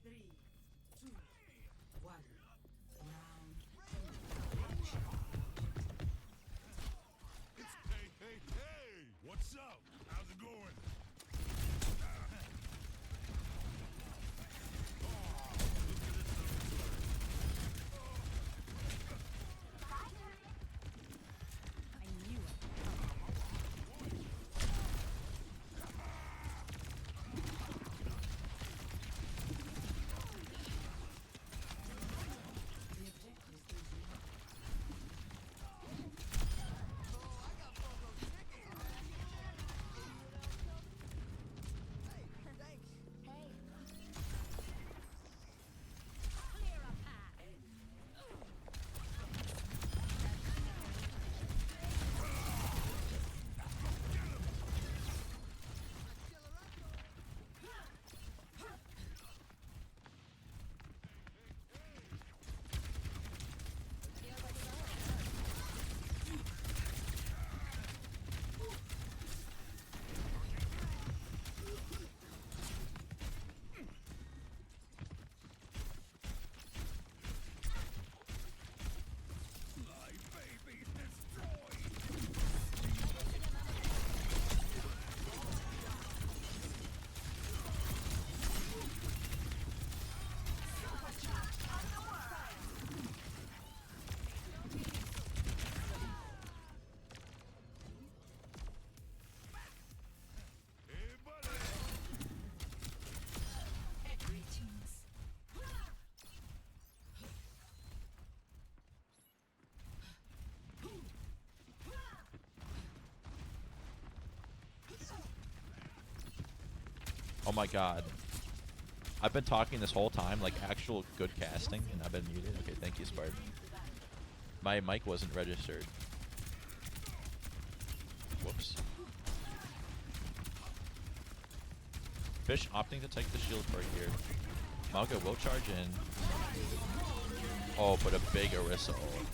3, 2, 1. Round Hey, hey, hey! What's up? How's it going? I knew it. the objective is Hey. Clear a path. My baby's destroyed! Hey, buddy! greetings. Oh my god. I've been talking this whole time, like actual good casting, and I've been muted. Okay, thank you, Spartan. My mic wasn't registered. Whoops. Fish opting to take the shield part here. Malga will charge in. Oh, but a big Orisa ult.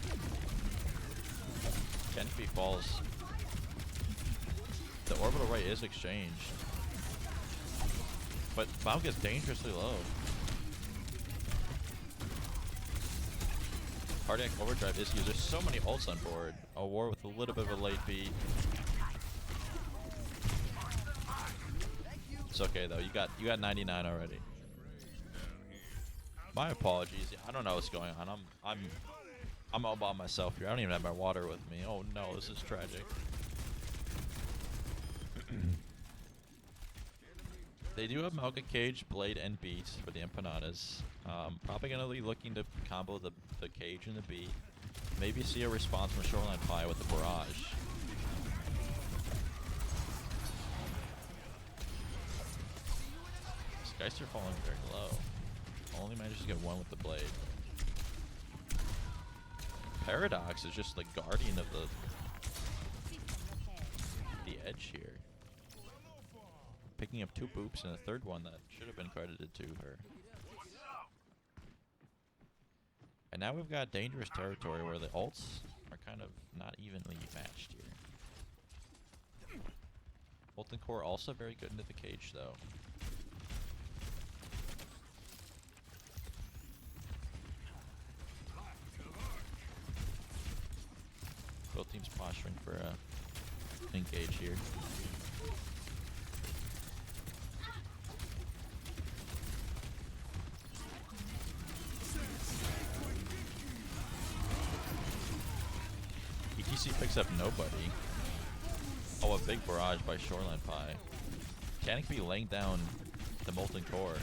Kenfi falls. The orbital right is exchanged. But Malga's dangerously low. Cardiac Overdrive is used. There's so many ults on board. A war with a little bit of a late beat. It's okay though. You got 99 already. My apologies. I don't know what's going on. I'm all by myself here. I don't even have my water with me. Oh no, this is tragic. They do have Malga Cage, Blade, and Beat for the Empanadas. Probably going to be looking to combo the Cage and the Beat. Maybe see a response from Shoreline Fire with the Barrage. Skeister falling very low. Only manages to get one with the Blade. Paradox is just the guardian of the edge here. Picking up 2 boops and a third one that should have been credited to her. And now we've got dangerous territory where the ults are kind of not evenly matched here. Ult and Core also very good into the cage though. Both teams posturing for a engage here. ETC picks up nobody. Oh, a big barrage by Shoreline Pie. Cannick be laying down the Molten Core.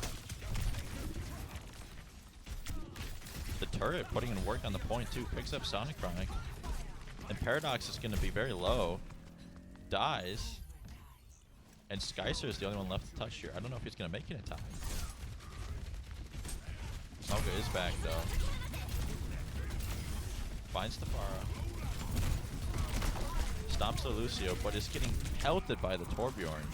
The turret putting in work on the point too. Picks up Sonic Chronic. And Paradox is going to be very low. Dies. And Skeister is the only one left to touch here. I don't know if he's going to make it in time. Malga is back though. Finds the Pharah. Stomps the Lucio, but is getting pelted by the Torbjorn.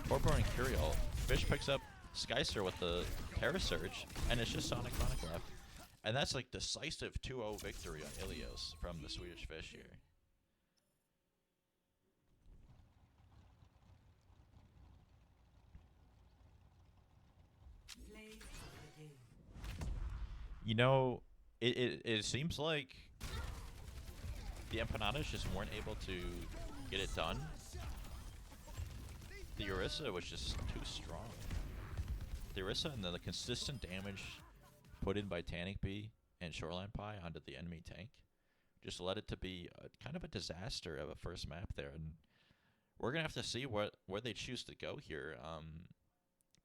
Torbjorn and Curiel. Fish picks up Skeister with the Terra Surge, and it's just Sonic Chronic left. And that's like decisive 2-0 victory on Ilios from the Swedish Fish here. Play of the game. You know, it seems like the Empanadas just weren't able to get it done. The Orisa was just too strong. The Orisa and the consistent damage put in by Tannic Bee and Shoreline Pie onto the enemy tank just led it to be kind of a disaster of a first map there. And we're going to have to see where they choose to go here.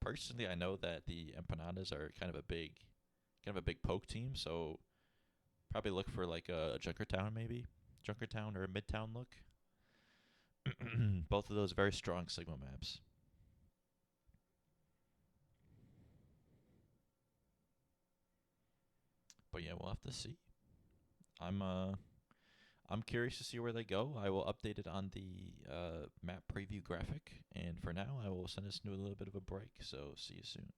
Personally, I know that the Empanadas are kind of a big poke team, so probably look for like a Junkertown maybe. Junkertown or a Midtown look. Both of those very strong Sigma maps. But yeah, we'll have to see. I'm curious to see where they go. I will update it on the map preview graphic, and for now, I will send us into a little bit of a break. So see you soon.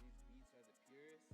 These beats are the purest.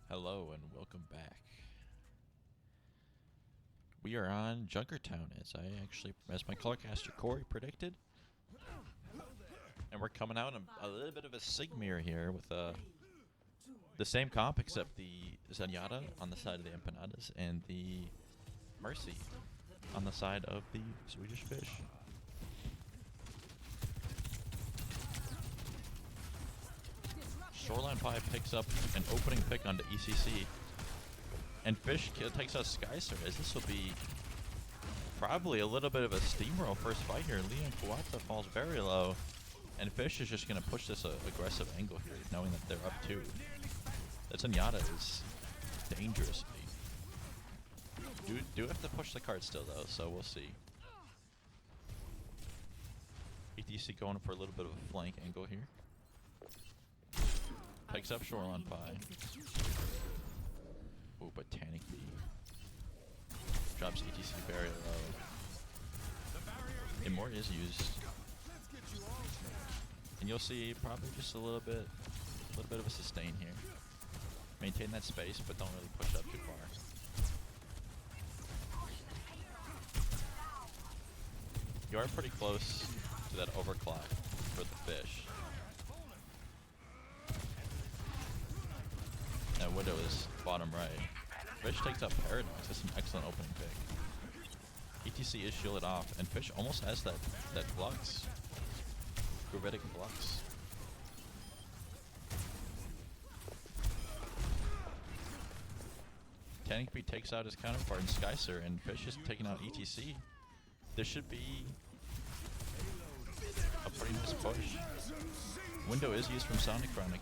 Hello and welcome back. We are on Junkertown, as my colorcaster Corey predicted, and we're coming out in a little bit of a Sigmir here with the same comp except the Zenyatta on the side of the Empanadas and the Mercy on the side of the Swedish Fish. Shoreline Pie picks up an opening pick onto ECC, and Fish takes out Skyster, as this will be probably a little bit of a steamroll first fight here. Leon Kuwata falls very low, and Fish is just going to push this aggressive angle here, knowing that they're up 2. That Zenyatta is dangerous. Do have to push the card still, though, so we'll see. ETC going for a little bit of a flank angle here. Picks up Shoreline Pie. Oh, but Tannic Bee drops ETC very low. And more is used. And you'll see probably just a little bit of a sustain here. Maintain that space, but don't really push up too far. You are pretty close to that overclock for the Fish. Now Widow is bottom right. Fish takes out Paradox. That's an excellent opening pick. ETC is shielded off, and Fish almost has that flux. Gravitic flux. Tannic Bee takes out his counterpart in Skyser, and Fish is taking out ETC. This should be a pretty nice push. Window is used from Sonic Chronic.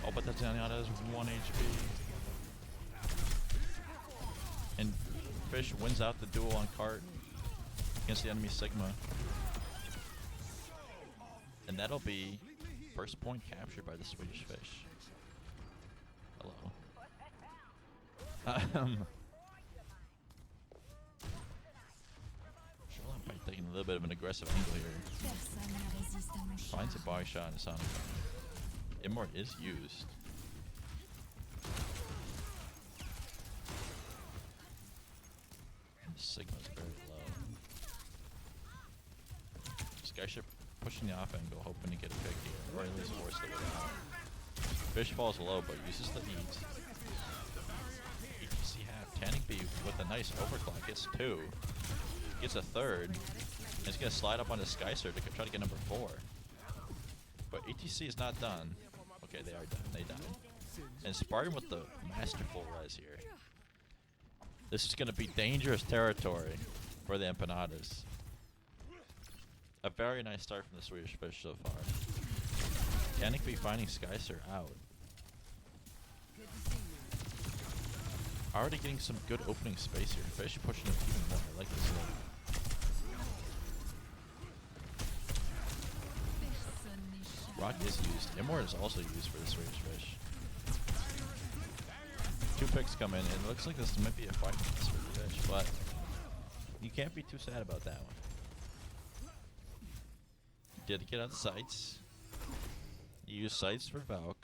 Oh, but that's only has 1 HP. And Fish wins out the duel on cart against the enemy Sigma. And that'll be first point captured by the Swedish Fish. Hello. Shoreline Pike taking a little bit of an aggressive angle here. Finds a bar shot in Sonic. Immort is used. And the Sigma's very low. Skyship pushing the off angle, hoping to get a pick here, or at least force the way out. Fish falls low, but uses the heat. ETC half. Tanning B with a nice overclock. Gets 2. Gets a 3rd. And he's going to slide up on his Skyster to try to get number 4. But ETC is not done. Okay, they are done. They died. And Spartan with the masterful res here. This is going to be dangerous territory for the Empanadas. A very nice start from the Swedish Fish so far. Tannic B finding Skyster out. Already getting some good opening space here. Fish pushing it even more. I like this one. Rock is used. Immort is also used for the Swedish Fish. 2 picks come in, and it looks like this might be a fight for the Swedish Fish, but you can't be too sad about that one. Did get out sights. You use sights for Valk.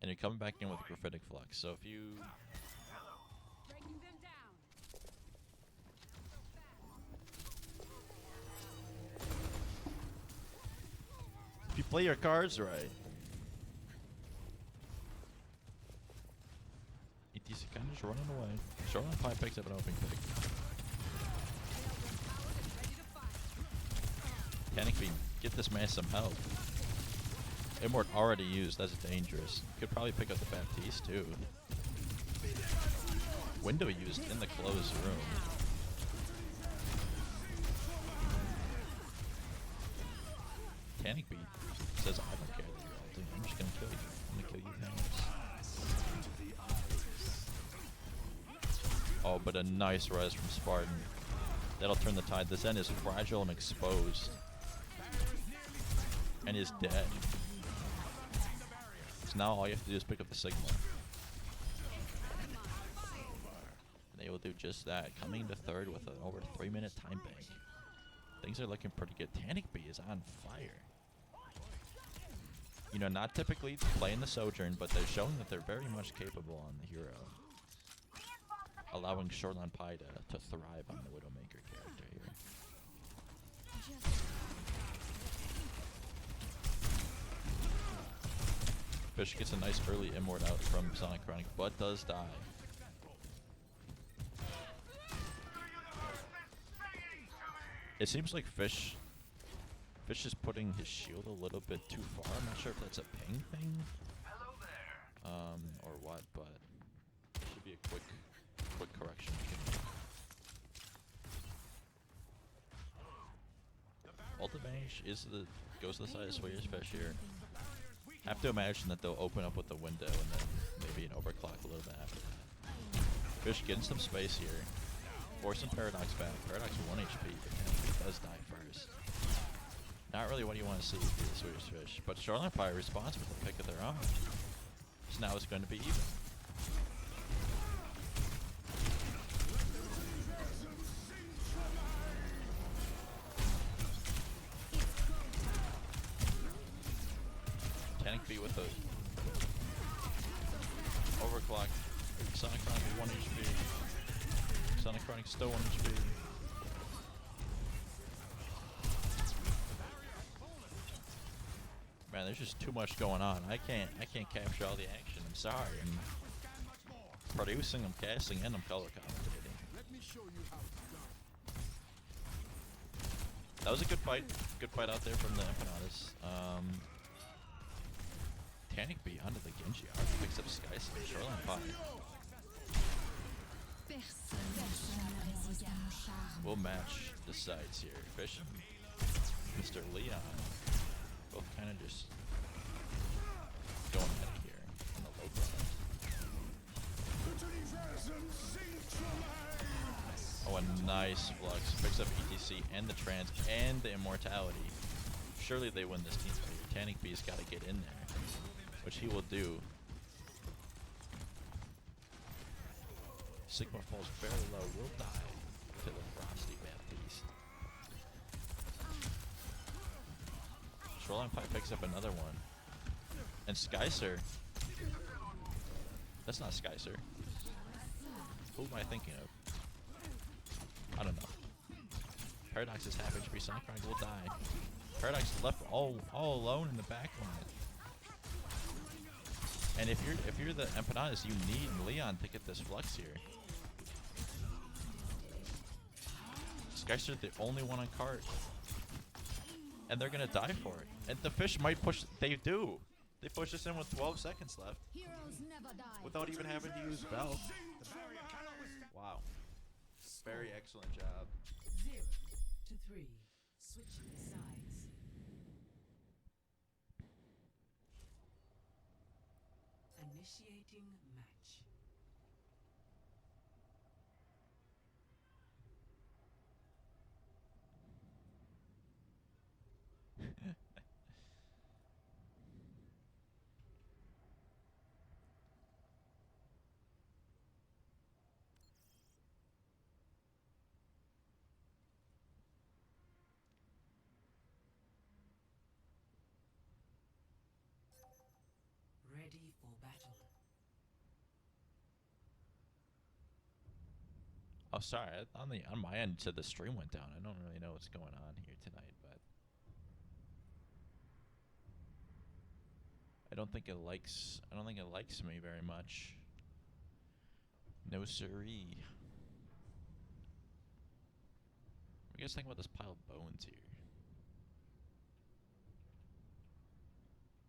And you're coming back in with Graphitic Flux. So if you... Breaking them down. If you play your cards right. ETC kind of just running away. Shoreline Pie picks up an opening pick. Tannic B, get this man some help. Immort already used, that's dangerous. Could probably pick up the Baptiste too. Window used in the closed room. Tannic B says, I don't care that you're ulting, I'm just gonna kill you. I'm gonna kill you things. Oh, but a nice res from Spartan. That'll turn the tide. This end is fragile and exposed. And is dead. So now all you have to do is pick up the Sigma. And they will do just that. Coming to 3rd with an over 3-minute time bank. Things are looking pretty good. Tannic B is on fire. You know, not typically playing the Sojourn, but they're showing that they're very much capable on the hero. Allowing Shoreline Pie to thrive on the Widowmaker character here. Fish gets a nice early Immort out from Sonic Chronic, but does die. It seems like Fish is putting his shield a little bit too far. I'm not sure if that's a ping thing, or what, but it should be a quick correction. Ultimage goes to the side of Swedish Fish here. Have to imagine that they'll open up with the window and then maybe an overclock a little bit after that. Fish getting some space here. Forcing Paradox back. Paradox 1 HP, but he does die first. Not really what you want to see for the Swedish Fish, but Shoreline Pie responds with a pick of their own. So now it's going to be even. Tannic B with a overclock. Sonic Chronic 1 HP. Sonic Chronic still 1 HP. Man, there's just too much going on. I can't capture all the action. I'm sorry. I'm producing, I'm casting, and I'm color commentating. That was a good fight. Good fight out there from the Empanadas. Tannic B onto the Genji. Picks up Sky Shoreline Pie. We'll match the sides here. Fish and Mr. Leon both kind of just going at it here on the low ground. Oh, a nice flux. Picks up ETC and the trans and the immortality. Surely they win this team fight. Titanic B's got to get in there, which he will do. Sigma falls very low. Will die to the Frosty Baptiste. Shoreline Pipe picks up another one. And Skyser. That's not Skyser. Who am I thinking of? I don't know. Paradox is half HP. Sonic Ride will die. Paradox is left all alone in the back line. And if you're the Empanadas, you need Leon to get this flux here. Skyster the only one on cart. And they're gonna die for it. And the fish might push. They do. They push us in with 12 seconds left. Heroes never die. Without even having to use Bell. Wow. Very excellent job. 0 to 3. Switching sides. Initiating match. Ready for battle. Oh, sorry. On my end, said the stream went down. I don't really know what's going on here tonight, but I don't think it likes me very much. No siree. What do you guys think about this pile of bones here?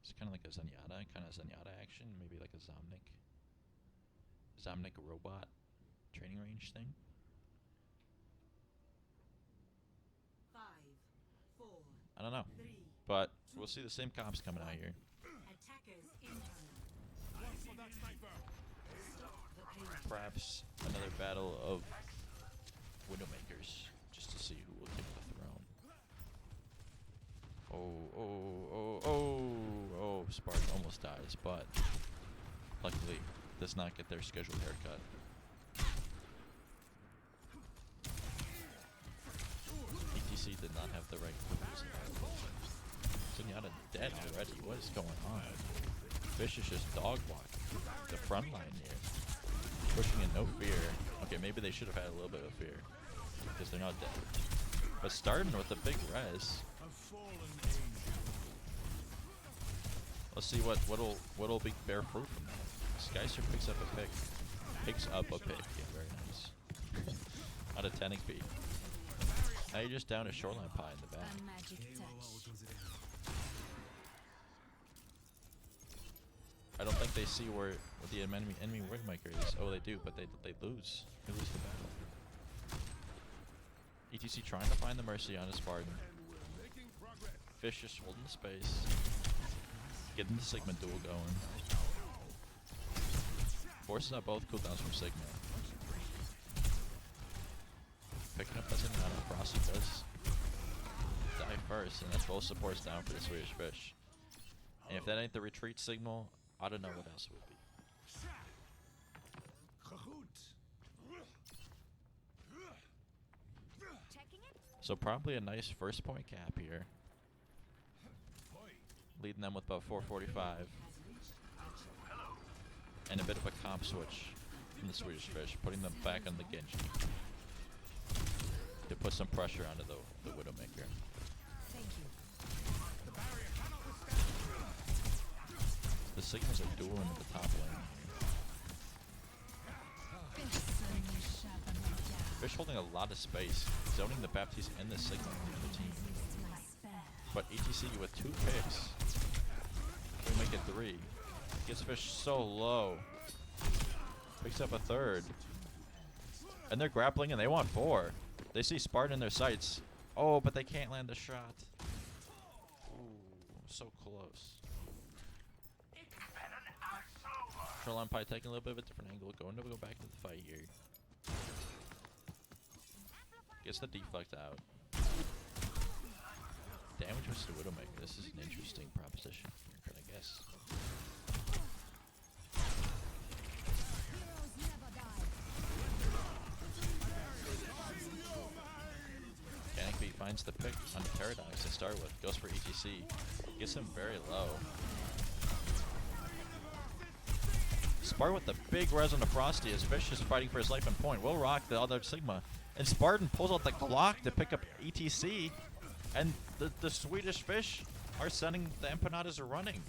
It's kind of like a Zenyatta action, maybe like a Zomnic robot training range thing. 5, 4, I don't know, 3. but we'll see the same comps coming out here. Attackers incoming. Stop the pain. Perhaps another battle of Widowmakers, just to see who will take the throne. Oh, Spartan almost dies, but luckily does not get their scheduled haircut. ETC did not have the right moves. Zenyatta dead already. What is going on? Fish is just dog walking the front line here. Pushing in no fear. Okay, maybe they should have had a little bit of fear, because they're not dead. But starting with a big res. Let's see what'll be bear fruit from that. Skyster picks up a pick. Yeah, very nice. Out of 10 XP. Now you're just down a shoreline pie in the back. A magic touch. I don't think they see where the enemy Wigmaker is. Oh, they do, but they lose. They lose the battle. ETC trying to find the Mercy on his Spartan. Fish just holding the space. Getting the Sigma duel going. Forces out both cooldowns from Sigma. Picking up that Zenyatta. Frosty does die first, and that's both supports down for the Swedish Fish. And if that ain't the retreat signal, I don't know what else it would be. So probably a nice first point cap here. Leading them with about 445. And a bit of a comp switch from the Swedish Fish, putting them back on the Genji. To put some pressure onto the Widowmaker. Thank you. The Sigmas are dueling at the top lane. Fish holding a lot of space, zoning the Baptiste and the Sigma on the other team. But ETC with 2 picks. We make it 3. Gets Fish so low. Picks up a 3rd. And they're grappling and they want 4. They see Spartan in their sights. Oh, but they can't land a shot. Ooh, so close. Shoreline Pie taking a little bit of a different angle. Going to go back to the fight here. Gets the deflect out. Damage versus the Widowmaker. This is an interesting proposition here, but I guess. Heroes never die. Canopy finds the pick on the Paradox to start with. Goes for ETC. Gets him very low. Spart with the big res on the Frosty as Fish is fighting for his life and point. Will rock the other Sigma. And Spartan pulls out the Glock to pick up ETC. And the Swedish Fish are sending the Empanadas running.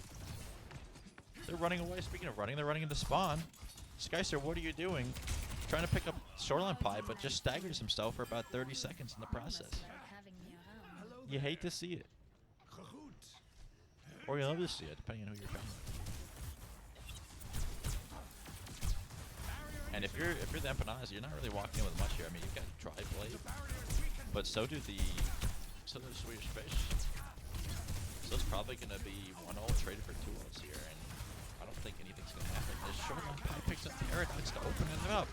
They're running away. Speaking of running, they're running into spawn. Skyster, what are you doing? Trying to pick up Shoreline Pie, but just staggers himself for about 30 seconds in the process. Having me around. You hate to see it. Or you love to see it, depending on who you're playing with. And if you're the Empanadas, you're not really walking in with much here. I mean, you've got Tri-Blade, but so do the Swedish Fish. So it's probably going to be 1 ult traded for 2 ults here, and I don't think anything's going to happen. As Shoreline Pie picks up Paradox to open it up.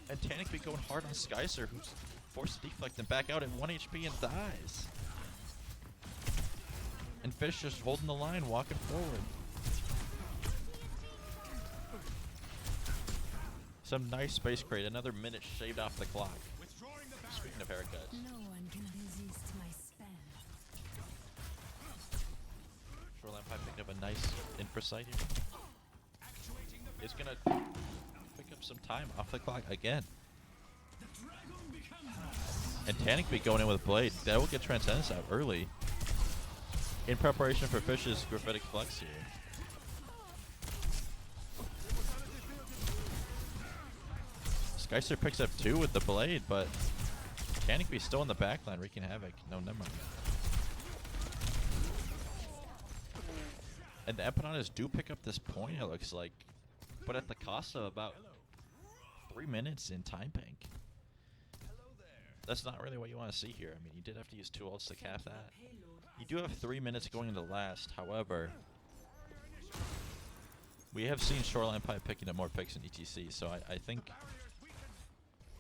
And Tanic be going hard on Skyser, who's forced to deflect and back out at 1 HP and dies. And Fish just holding the line, walking forward. Some nice space crate, another minute shaved off the clock. Speaking of haircuts. No one can resist my spell. Shoreline Pie picked up a nice infra site here. It's gonna pick up some time off the clock again. And Tanic be going in with Blade. That will get Transcendence out early. In preparation for Fish's Graphitic Flex here. Skyster picks up 2 with the Blade, but Tanic be still in the backline wreaking havoc. No, never mind. And the Empanadas do pick up this point, it looks like, but at the cost of about 3 minutes in time bank. That's not really what you want to see here. I mean, you did have to use 2 ults to cap that. You do have 3 minutes going into last, however, we have seen Shoreline Pie picking up more picks in ETC, so I think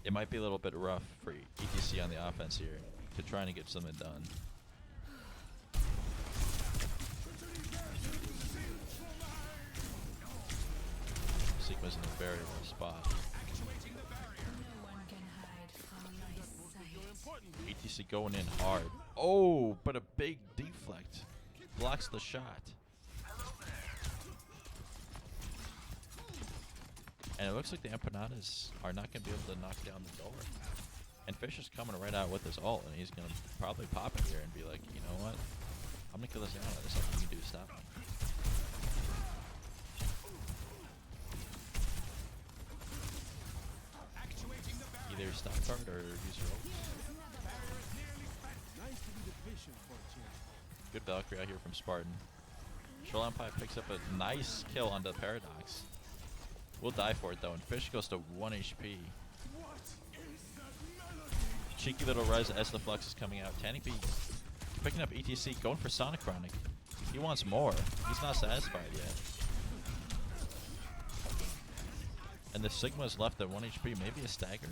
it might be a little bit rough for ETC on the offense here to trying to get something done. Sigma's in a very low spot. No one can hide from my sight. ETC going in hard. Oh, but a big deflect. Blocks the shot. And it looks like the Empanadas are not going to be able to knock down the door. And Fish is coming right out with his ult, and he's going to probably pop it here and be like, you know what? I'm going to kill this down. There's nothing you can do to stop me. Either stop guard or use your ult. Good Valkyrie out here from Spartan. Shoreline Pie picks up a nice kill onto the Paradox. We'll die for it though, and Fish goes to 1 HP. Cheeky little res as the Flux is coming out. Tanic B picking up ETC, going for Sonic Chronic. He wants more. He's not satisfied yet. And the Sigma's left at 1 HP. Maybe a stagger?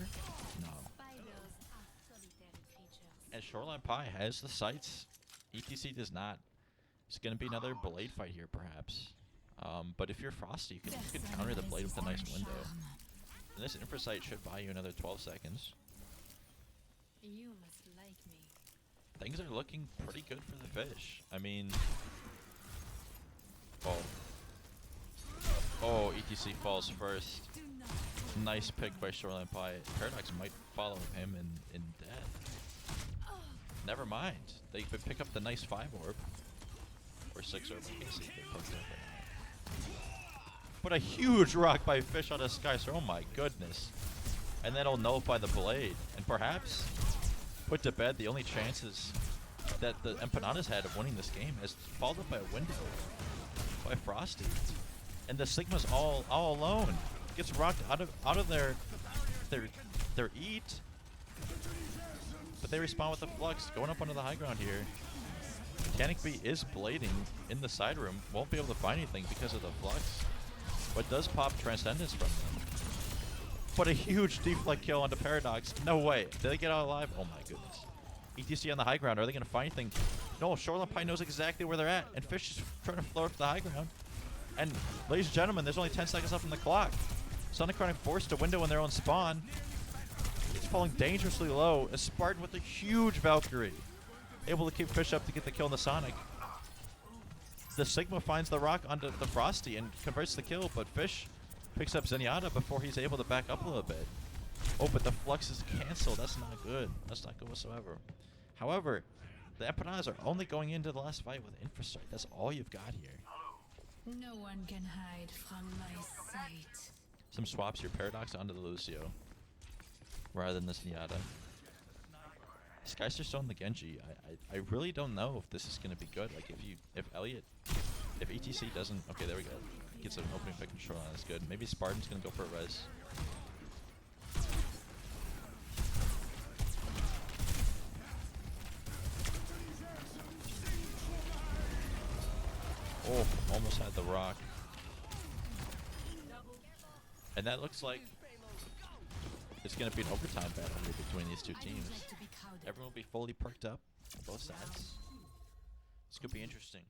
No. Spiders are solitary creatures. And Shoreline Pie has the sights. ETC does not. It's going to be another Blade fight here, perhaps. But if you're Frosty, you can counter the Blade with a nice window. And this infra sight should buy you another 12 seconds. You must like me. Things are looking pretty good for the Fish. I mean... Oh, ETC falls first. Nice pick by Shoreline Pie. Paradox might follow him in death. Never mind. They could pick up the nice 5 orb. Or 6 orb. I can't see if they picked up or not. But a huge rock by Fish on a Skyster. Oh my goodness. And then it'll nullify the Blade. And perhaps put to bed the only chances that the Empanadas had of winning this game is followed up by a window by Frosty. And the Sigma's all alone. Gets rocked out of their their eat. But they respawn with the flux, going up onto the high ground here. Tanic B is blading in the side room. Won't be able to find anything because of the flux. But does pop Transcendence from them. But a huge deflect kill onto Paradox. No way. Did they get out alive? Oh my goodness. ETC on the high ground. Are they going to find anything? No, Shoreline Pie knows exactly where they're at. And Fish is trying to float up the high ground. And ladies and gentlemen, there's only 10 seconds left on the clock. Sonic Chronic forced to window in their own spawn. It's falling dangerously low. A Spartan with a huge Valkyrie. Able to keep Fish up to get the kill on the Sonic. The Sigma finds the rock onto the Frosty and converts the kill, but Fish picks up Zenyatta before he's able to back up a little bit. Oh, but the flux is canceled. That's not good. That's not good whatsoever. However, the Empanadas are only going into the last fight with Infrastrike. That's all you've got here. No one can hide from my sight. Some swaps your Paradox onto the Lucio rather than the Zenyatta. Skyster's still on the Genji. I really don't know if this is going to be good. Like, if ETC doesn't... Okay, there we go. Gets an opening pick and Shoreline. That's good. Maybe Spartan's going to go for a res. Oh, almost had the rock. And that looks like it's going to be an overtime battle here between these two teams. Everyone will be fully perked up on both sides. This could be interesting.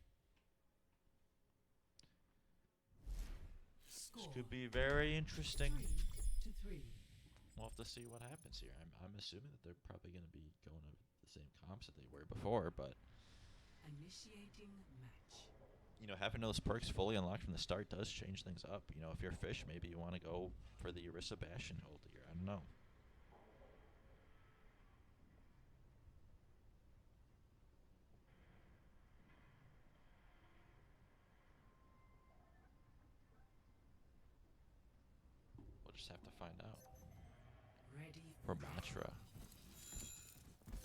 This could be very interesting. 3-3. We'll have to see what happens here. I'm assuming that they're probably going to be going over the same comps that they were before, but Initiating match. you know, having those perks fully unlocked from the start does change things up. You know, if you're Fish, maybe you want to go for the Orisa Bastion hold here. I don't know. We'll just have to find out. Ready For Matra.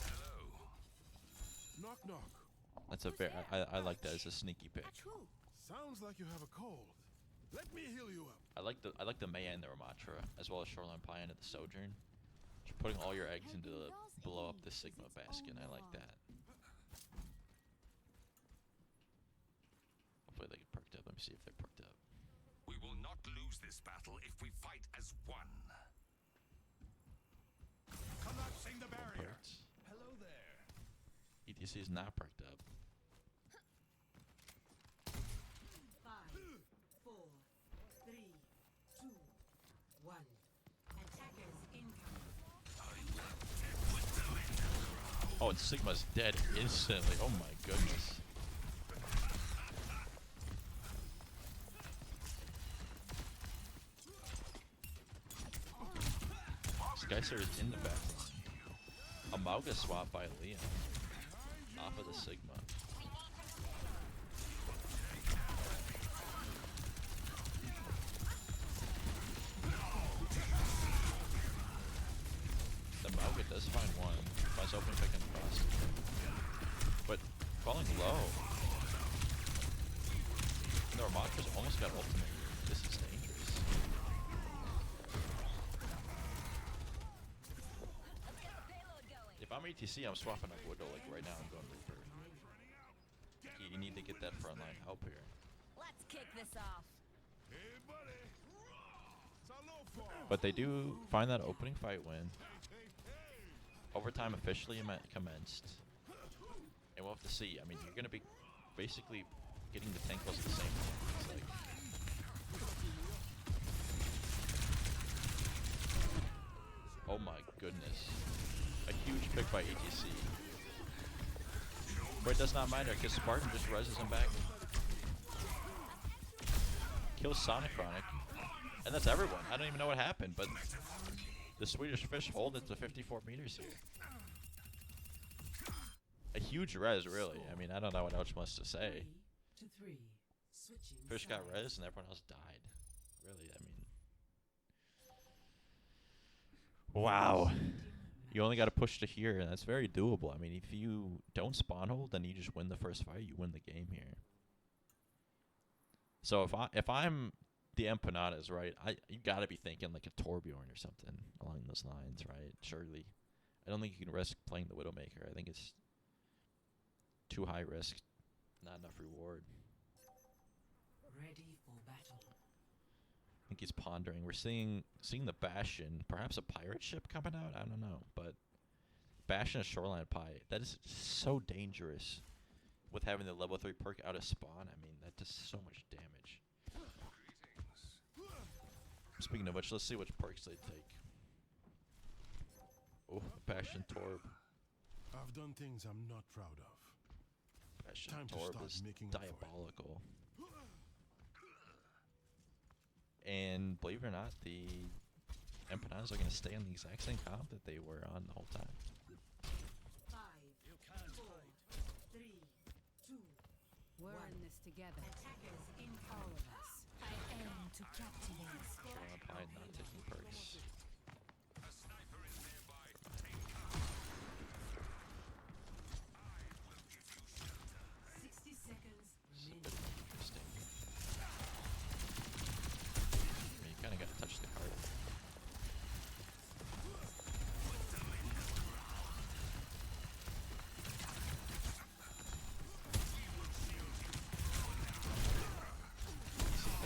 Hello. Knock knock. That's a very... I like that as a sneaky pick. Sounds like you have a cold. Let me heal you up. I like the Maya and the Ramatra, as well as Shoreline Pie into the Sojourn. You're putting all your eggs into the blow up the Sigma basket. I like that. Hopefully they get perked up. Let me see if they're perked up. We will not lose this battle if we fight as one. Collapsing the barrier. Perked. Hello there. ETC is not perked up. 5, 4, 3, 2, 1. Attackers incoming. Oh, and Sigma's dead instantly. Oh my goodness. Skyster is in the back line. A Mauga swap by Leon. Off of the Sigma. The Mauga does find one. Finds opening pick and cross. But falling low. And the Ramatra's almost got ultimate. This is dangerous. If I'm ETC, I'm swapping up Widow like right now. I'm going for. You need to get that frontline help here. Let's kick this off. Hey, buddy. Salofa. But they do find that opening fight win. Overtime officially commenced. And we'll have to see. I mean, you're going to be basically getting the tank kills at the same time. It's like... Oh my goodness. A huge pick by ETC. But it does not matter because Spartan just reses him back. Kills Sonic Chronic. And that's everyone. I don't even know what happened, but the Swedish Fish hold it to 54 meters here. A huge res, really. I mean, I don't know what else much to say. 3-3. Switching Fish got sides. res and everyone else died. Really, I mean... Wow. You only got to push to here, and that's very doable. I mean, if you don't spawn hold, then you just win the first fight. You win the game here. So if I'm the Empanadas, right? You gotta be thinking like a Torbjorn or something along those lines, right? Surely. I don't think you can risk playing the Widowmaker. I think it's too high risk, not enough reward. Ready for battle. I think he's pondering. We're seeing the Bastion, perhaps a pirate ship coming out. I don't know, but Bastion a Shoreline Pie. That is so dangerous. With having the level 3 perk out of spawn, I mean that does so much damage. Speaking of which, let's see which perks they take. Oh, Bastion Torb. I've done things I'm not proud of. Bastion Time to Torb start is making up for it. diabolical. And believe it or not, the Empanadas are going to stay on the exact same comp that they were on the whole time. 5, 4, 3, 2, We're in this together. attackers in All of us. I aim to captivate. Shoreline Pie not taking perks. 60 seconds It's a remaining. bit interesting. I mean, you kind of got to touch the card.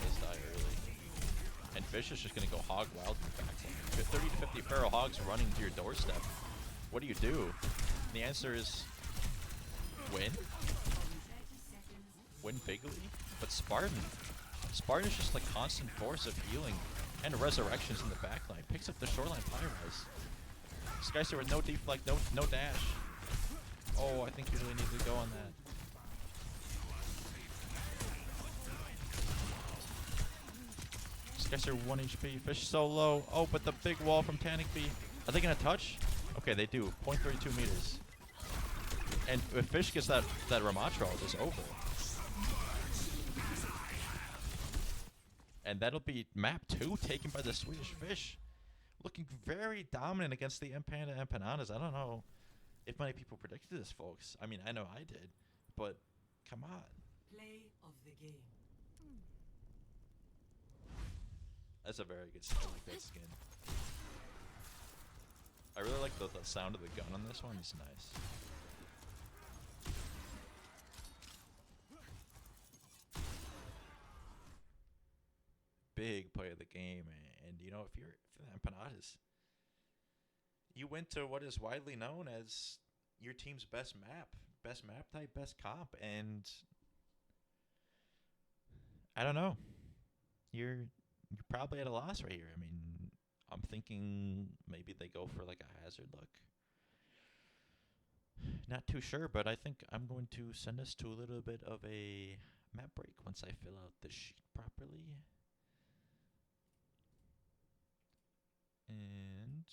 These die early. And Fish is just going to go hog wild in the back line. 30 to 50 feral hogs running to your doorstep. What do you do? And the answer is win. 30 seconds. Win bigly. But Spartan is just the constant force of healing and resurrections in the backline. Picks up the Shoreline Pie-Rise. Skyster with no deflect, no dash. Oh, I think you really need to go on that. Skyster 1 HP. Fish so low. Oh, but the big wall from Tannic B. Are they going to touch? Okay, they do. 0.32 meters. And if Fish gets that Ramatra, it's over. And that'll be map 2 taken by the Swedish Fish. Looking very dominant against the Mpanda Empanadas. I don't know if many people predicted this, folks. I mean, I know I did. But, come on. Play of the game. That's a very good skin. I like that skin. I really like the sound of the gun on this one. It's nice. Big play of the game, and you know, if you're the Empanadas, you went to what is widely known as your team's best map type, best comp, and I don't know. You're probably at a loss right here. I mean, I'm thinking maybe they go for like a hazard look. Not too sure, but I think I'm going to send us to a little bit of a map break once I fill out the sheet properly. And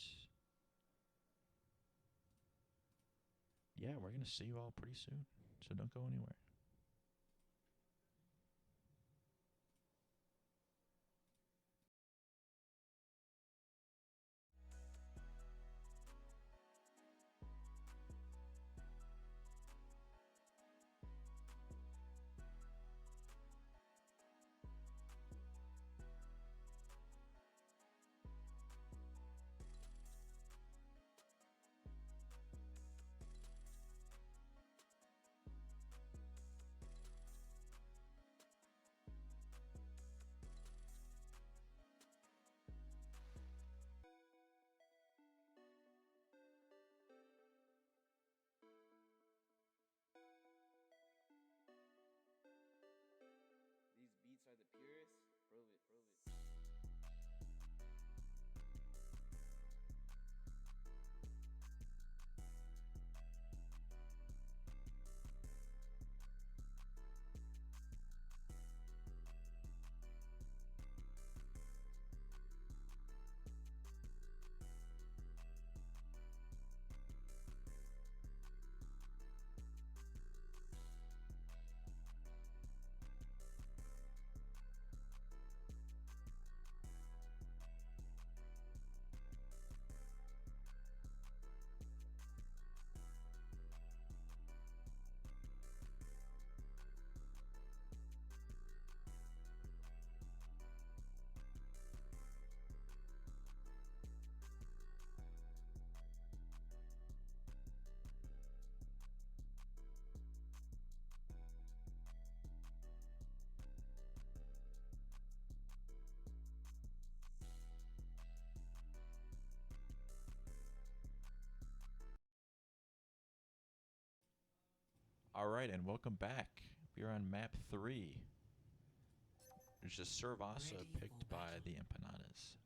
yeah, we're going to see you all pretty soon, so don't go anywhere. Alright, and welcome back. We are on map 3. Which is Servasa Ready picked for by battle. the Empanadas.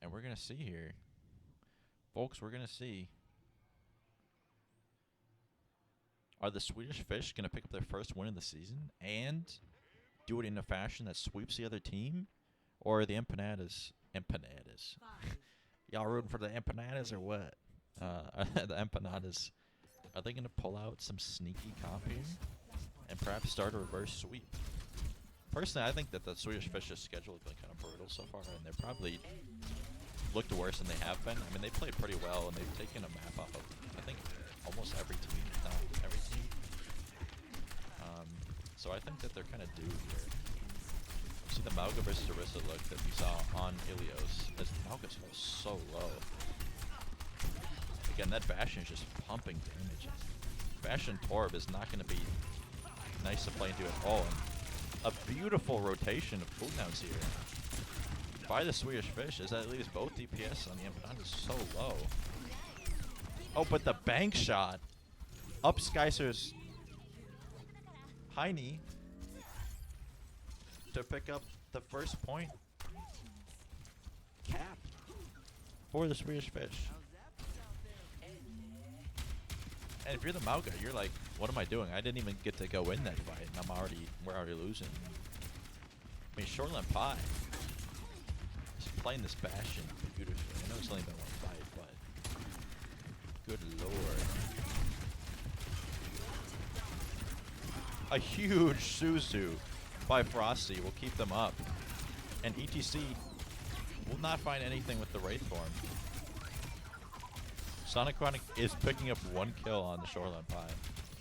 And we're gonna see here. Folks, we're gonna see. Are the Swedish Fish gonna pick up their first win of the season and do it in a fashion that sweeps the other team? Or are the Empanadas 5, y'all rooting for the Empanadas or what? The Empanadas, are they going to pull out some sneaky comp here and perhaps start a reverse sweep? Personally, I think that the Swedish Fish's schedule has been kind of brutal so far, and they're probably looked worse than they have been. I mean, they played pretty well, and they've taken a map off of, I think, almost every team, if not every team. So I think that they're kind of due here. See the Mauga versus Orisa look that we saw on Ilios. As Mauga's so low. Again, that Bastion is just pumping damage. Bastion Torb is not going to be nice to play into at all. And a beautiful rotation of cooldowns here by the Swedish Fish as that leaves both DPS on the Empanadas so low. Oh, but the bank shot up Skyser's Heine to pick up the first point cap for the Swedish Fish. And if you're the Mauga, you're like, what am I doing? I didn't even get to go in that fight, and we're already losing. I mean, Shoreline Pie is playing this Bastion beautifully. I know it's only been one fight, but good lord. A huge Suzu by Frosty will keep them up. And ETC will not find anything with the Wraith form. Sonic Chronic is picking up 1 kill on the Shoreline Pie.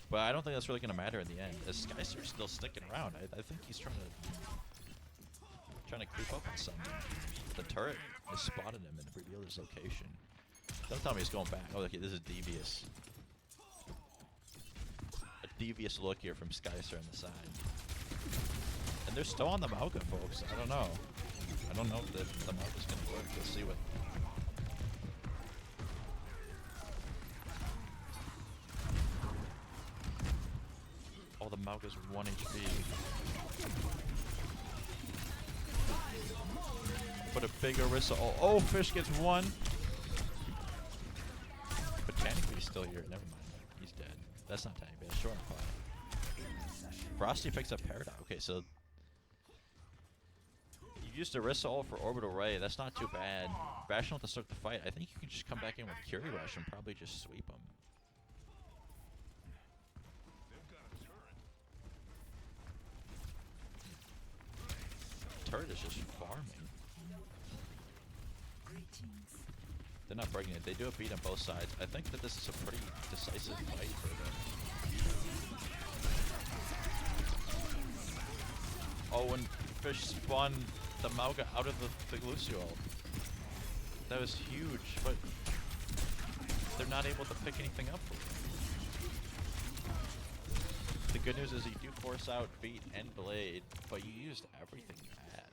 But I don't think that's really going to matter in the end, as Skyser's still sticking around. I think he's trying to creep up on something. The turret has spotted him and revealed his location. Don't tell me he's going back. Oh, okay, this is devious. A devious look here from Skyser on the side. And they're still on the Mauga, folks. I don't know. I don't know if the Mauga's going to work. We'll see what... Oh, the Mauga's 1 HP. But a big Orisa. Oh, Fish gets 1. But Technically he's still here. Never mind. He's dead. That's not Technically. That's short fire. Frosty picks up Paradox. Okay, so... You used Orisa ult for Orbital Ray. That's not too bad. Bastion to start the fight. I think you can just come back in with Curie Rush and probably just sweep him. Turret is just farming. They're not breaking it. They do a beat on both sides. I think that this is a pretty decisive fight for them. Oh, when Fish spun the Mauga out of the Lucio ult. That was huge, but they're not able to pick anything up for it. The good news is you do force out Beat and Blade, but you used everything you had.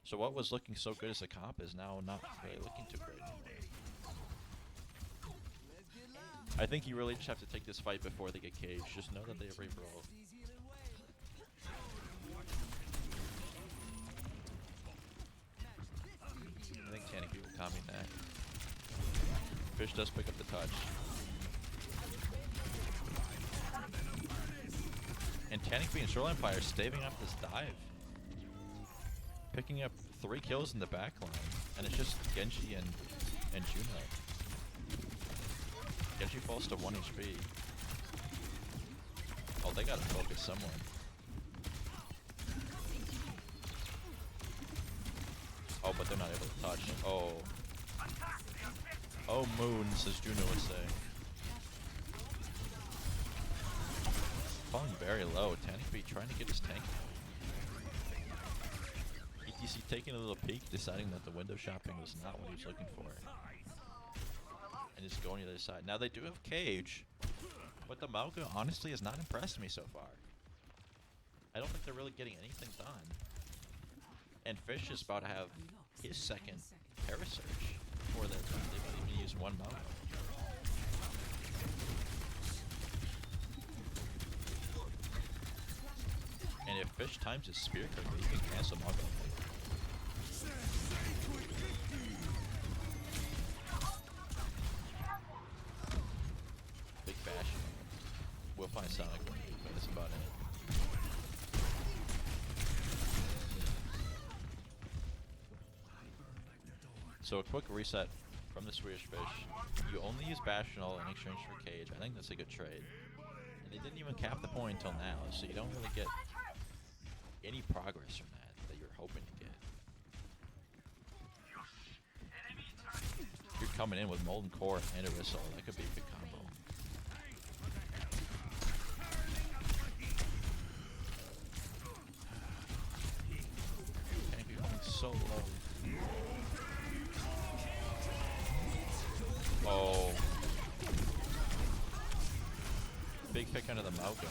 So what was looking so good as a comp is now not really looking too great anymore. I think you really just have to take this fight before they get caged. Just know that they have Reaper ult. I think Taniki will Kami that. Fish does pick up the touch. And Taniki and Shoreline Fire staving off this dive. Picking up 3 kills in the back line. And it's just Genji and Juno. Genji falls to 1 HP. Oh, they gotta focus somewhere. Oh, but they're not able to touch. Oh. Oh, moon, says Juno would say. Falling very low. Taniki trying to get his tank out. ETC taking a little peek, deciding that the window shopping was not what he was looking for. And just going to the other side. Now they do have Cage, but the Mauga honestly has not impressed me so far. I don't think they're really getting anything done. And Fish is about to have his second Terra Search. Before that, they've even used one Mogo. And if Fish times his spear correctly, he can cancel Mogo. Big bash. We'll find Sonic, but that's about it. So a quick reset from the Swedish Fish. You only use Bastional in exchange for Cage. I think that's a good trade. And they didn't even cap the point until now, so you don't really get any progress from that you're hoping to get. You're coming in with Molten Core and a Whistle. That could be a good combo. Can't be going so low. Oh. Big pick under the Mogo.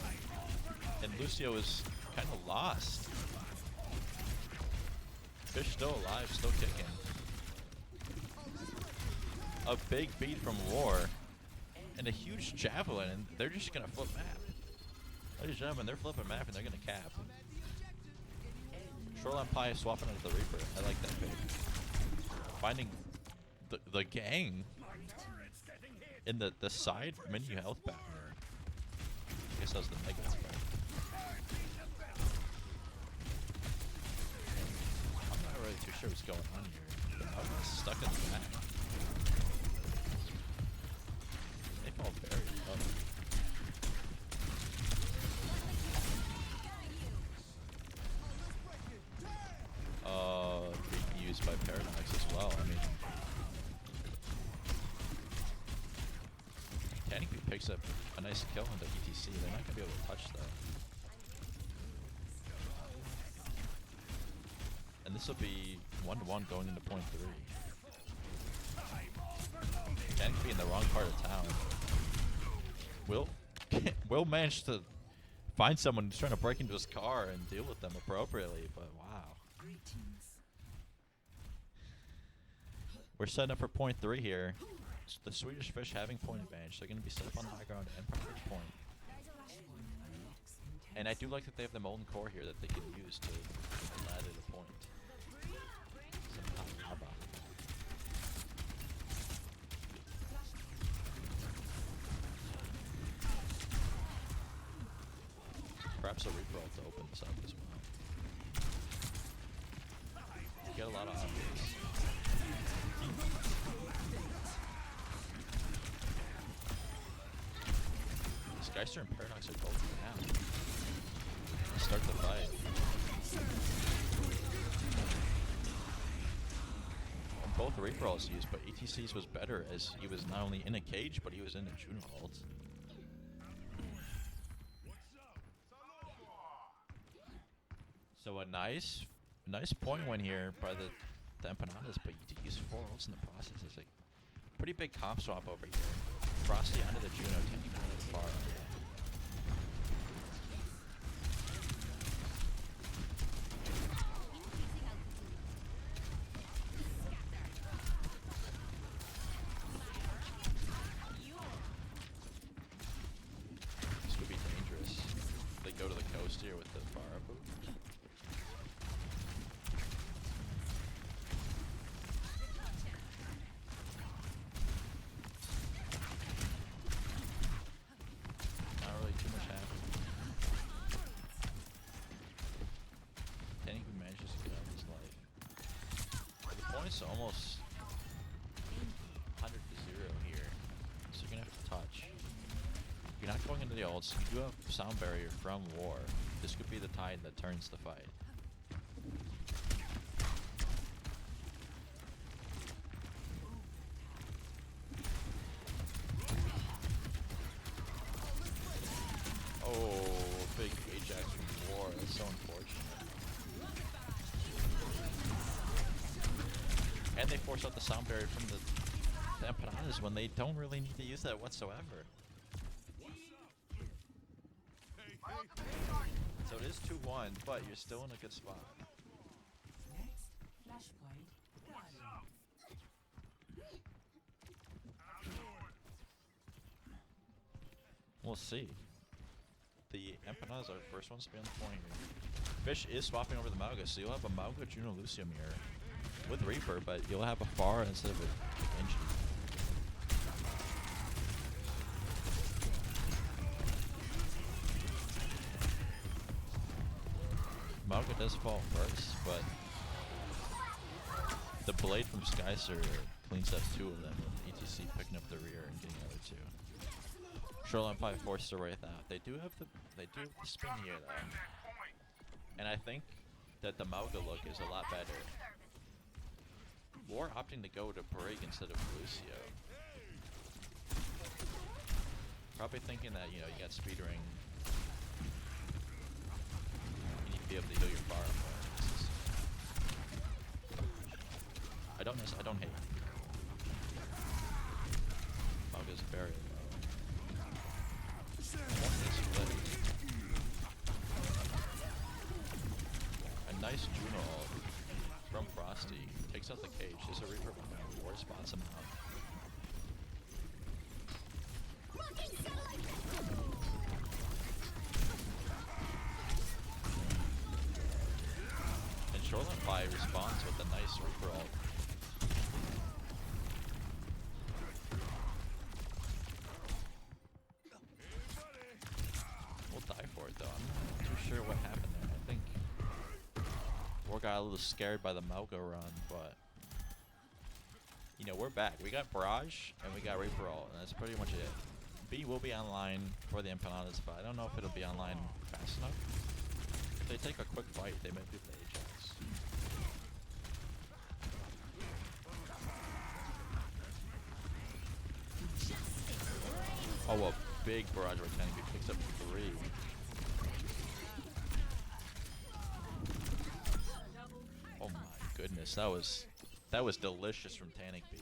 And Lucio is kind of lost. Fish still alive, still kicking. A big beat from War. And a huge javelin, and they're just going to flip map. Ladies and gentlemen, they're flipping map and they're going to cap. Shoreline Pie swapping out the Reaper. I like that pick. Finding the gang in the side menu health pattern. I guess that was the Mega. I'm not really too sure what's going on here. I'm stuck in the back. They fall very low. Being used by Paradox as well. I mean, technically picks up a nice kill into ETC. They're not going to be able to touch that. And this will be 1-1 going into point 3. Technically in the wrong part of town. Will manage to find someone who's trying to break into his car and deal with them appropriately, but wow. We're setting up for point 3 here. The Swedish Fish having point advantage. They're going to be set up on the high ground and probably point. And I do like that they have the Molten Core here that they can use to add it a point. Some hot lava. Perhaps a Reaper ult to open this up as well. You get a lot of options. Geister and Paradox are both down. Start the fight. And both Reaper ults used, but ETC's was better as he was not only in a cage, but he was in a Juno ult. So a nice point win here by the Empanadas, but you use 4 ults in the process. It's a pretty big comp swap over here. Frosty under the Juno, taking out of the far. This could be dangerous. They go to the coast here with the fire boot. It's almost 100 to 0 here, so you're gonna have to touch. You're not going into the ults. You do have sound barrier from War. This could be the tide that turns the fight. Oh, big Ajax from War. That's so unfortunate. And they force out the sound barrier from the Empanadas when they don't really need to use that whatsoever. So it is 2-1, but you're still in a good spot. Next flashpoint We'll see. The Empanadas are the first ones to be on the point here. Fish is swapping over the Mauga, so you'll have a Mauga Juno Lucio mirror with Reaper, but you'll have a Pharah instead of a Genji. Mauga does fall first, but the blade from Skyser cleans up 2 of them, with ETC picking up the rear and getting the other 2. Shoreline probably forced to Wraith out. They do have the spin here though. And I think that the Mauga look is a lot better. War opting to go to Brig instead of Lucio. Probably thinking that, you know, you got speed ring. You need to be able to heal your bar more. I don't hate. Mauga's very low. A nice Juno ult from Frosty. Takes out the cage. There's a Reaper behind. War spots him out. And Shoreline Pie responds with a nice Reaper ult. We'll die for it though. I'm not too sure what happened there. I think War got a little scared by the Mauga run, but you know, we're back. We got Barrage and we got Reaper ult, and that's pretty much it. B will be online for the Empanadas, but I don't know if it'll be online fast enough. If they take a quick fight, they might do the Ajax. Oh, a big Barrage Rectangle. He picks up 3. Oh my goodness, that was delicious from Tannic B.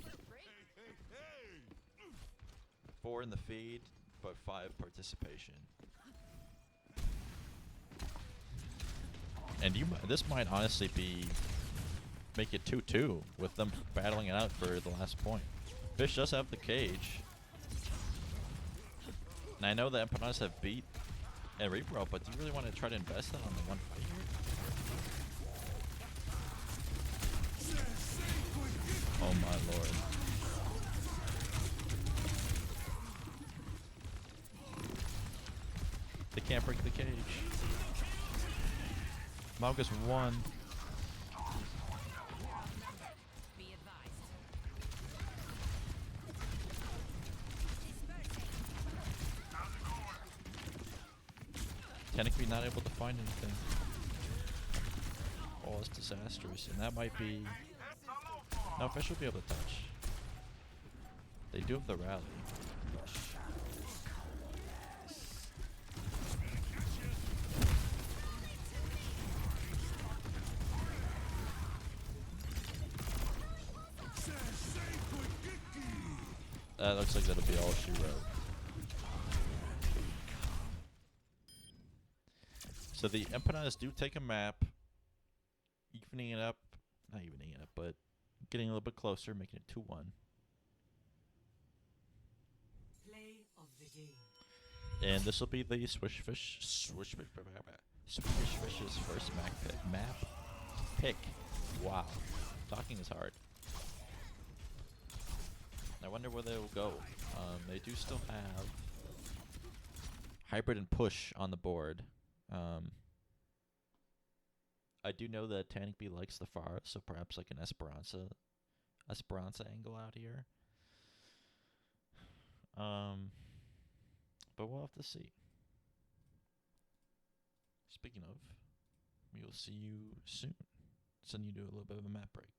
4 in the feed, but 5 participation. And this might honestly make it 2-2 with them battling it out for the last point. Fish does have the cage. And I know the Empanadas have beat and Reaper ult, but do you really want to try to invest that on the one fight here? Oh my lord. They can't break the cage. Mauga's 1. Technically not able to find anything. Oh, it's disastrous. And that might be... No, Fish will be able to touch. They do have the rally. That looks like that'll be all she wrote. So the Empanadas do take a map, evening it up, not evening it up, but getting a little bit closer, making it 2-1. Play of the game. And this will be the Swedish Fish's first map pick. Wow, talking is hard. I wonder where they'll go. They do still have Hybrid and Push on the board. I do know that Tannic B likes the Pharah, so perhaps like an Esperanza angle out here. But we'll have to see. Speaking of, we will see you soon. Send you to a little bit of a map break.